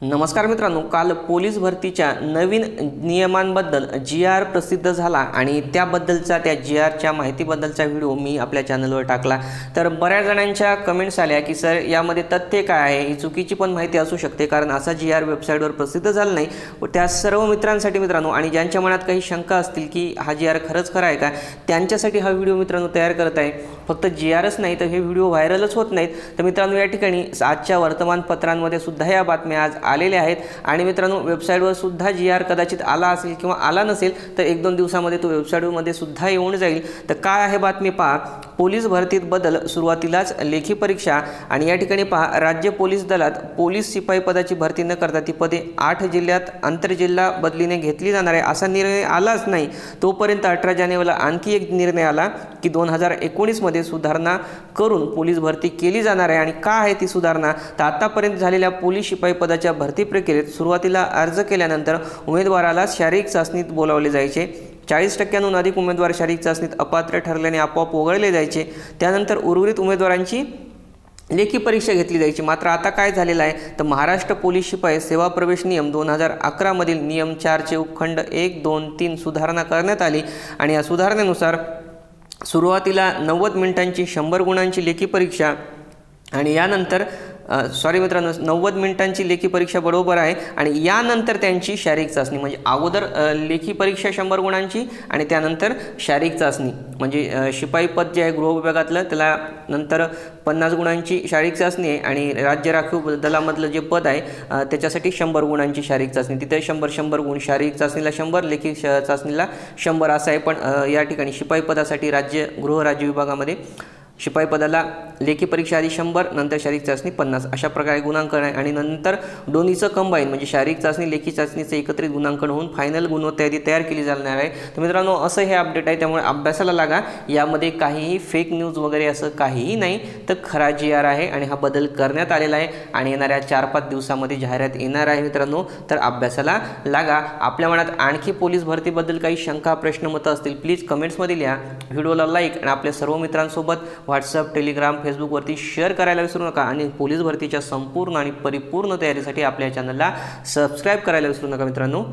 नमस्कार मित्रांनो, काल पोलीस भरतीच्या नवीन नियमांबद्दल जी.आर. प्रसिद्ध झाला आणि त्याबद्दलचा त्या जी.आर.च्या माहितीबद्दलचा व्हिडिओ मी आपल्या चॅनलवर टाकला। तर बऱ्याच जणांच्या कमेंट्स आल्या की सर यामध्ये तथ्य काय आहे, ही चुकीची पण माहिती असू शकते कारण असा जी.आर. वेबसाईटवर प्रसिद्ध झाला नाही। त्या सर्व मित्रांसाठी मित्रांनो आणि ज्यांच्या मनात काही शंका असतील की हा जी.आर. खरंच खरा आहे का, त्यांच्यासाठी हा व्हिडिओ मित्रांनो तयार करत आहे। फक्त जी.आर.च नाही तर हे व्हिडिओ व्हायरलच होत नाहीत। तर मित्रांनो या ठिकाणी आजच्या वर्तमानपत्रांमध्ये सुद्धा या बातम्या आज आलेले आहेत आणि मित्रांनो वेबसाईटवर सुद्धा जी.आर. कदाचित आला असेल किंवा आला नसेल तर 1-2 दिवसांमध्ये तो वेबसाईटमध्ये सुद्धा येऊन जाईल। तर काय आहे बातमी पहा। पोलीस भरतीत बदल, सुरुवातीलाच लेखी परीक्षा आणि या ठिकाणी पहा, राज्य पोलीस दलात पोलीस शिपाई पदाची भरती न करता ती पदे 8 जिल्ह्यात आंतरजिल्हा बदलीने घेतली जाणार आहे असा निर्णय आलाच नाही। तोपर्यंत 18 जानेवारीला आणखी एक निर्णय आला की 2019 मध्ये सुधारणा करून पोलीस भरती केली जाणार आहे। आणि काय आहे ती सुधारणा, तर आतापर्यंत झालेल्या पोलीस शिपाई पदाच्या भरती प्रक्रियेत सुरुवातीला अर्ज केल्यानंतर उमेदवाराला शारीरिक चाचणीत बोलावले जायचे। 40% अधिक उमेदवार शारीरिक चाचणीत अपात्र ठरल्याने आपोआप वगळले जायचे। त्यानंतर उर्वरित उमेदवारांची लेखी परीक्षा घेतली जायची। मात्र आता काय झालेलं आहे तर महाराष्ट्र पोलीस शिपाई सेवा प्रवेश नियम 2011 मधील नियम 4 चे उपखंड 1, 2, 3 सुधारणा करण्यात आली आणि या सुधारणेनुसार सुरुवातीला 90 मिनिटांची 100 गुणांची लेखी परीक्षा आणि यानंतर सॉरी मित्रांनो 90 मिनिटांची लेखी परीक्षा बरोबर आहे आणि यानंतर त्यांची शारीरिक चाचणी, म्हणजे अगोदर लेखी परीक्षा 100 गुणांची आणि त्यानंतर शारीरिक चाचणी, म्हणजे शिपाई पद जे आहे गृह विभागातलं त्याला नंतर 50 गुणांची शारीरिक चाचणी आहे आणि राज्य राखीव दलामधलं जे पद आहे त्याच्यासाठी 100 गुणांची शारीरिक चाचणी, तिथे 100 गुण, शारीरिक चाचणीला 100, लेखी चाचणीला 100 असं आहे। पण या ठिकाणी शिपाई पदासाठी गृह राज्य विभागामध्ये शिपाई पदाला लेखी परीक्षा आधी 100 नंतर शारीरिक चाचणी 50 अशा प्रकारे गुणांकन आहे आणि नंतर दोन्हीचं कंबाईन म्हणजे शारीरिक चाचणी लेखी चाचणीचं एकत्रित गुणांकन होऊन फायनल गुणवत्ता यादी तयार केली जाणार आहे। तर मित्रांनो असं हे अपडेट आहे, त्यामुळे अभ्यासाला लागा। यामध्ये काहीही फेक न्यूज वगैरे असं काहीही नाही, तर खरा जी.आर. आहे आणि हा बदल करण्यात आलेला आहे आणि येणाऱ्या 4-5 दिवसामध्ये जाहिरात येणार आहे मित्रांनो। तर अभ्यासाला लागा। आपल्या मनात आणखी पोलीस भरतीबद्दल काही शंका, प्रश्न, मतं असतील प्लीज कमेंट्समध्ये लिहा। व्हिडिओला लाईक आणि आपल्या सर्व मित्रांसोबत व्हॉट्सअप, टेलिग्राम, फेसबुकवरती शेअर करायला विसरू नका आणि पोलीस भरतीच्या संपूर्ण आणि परिपूर्ण तयारीसाठी आपल्या चॅनलला सबस्क्राईब करायला विसरू नका मित्रांनो।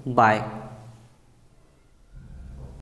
बाय।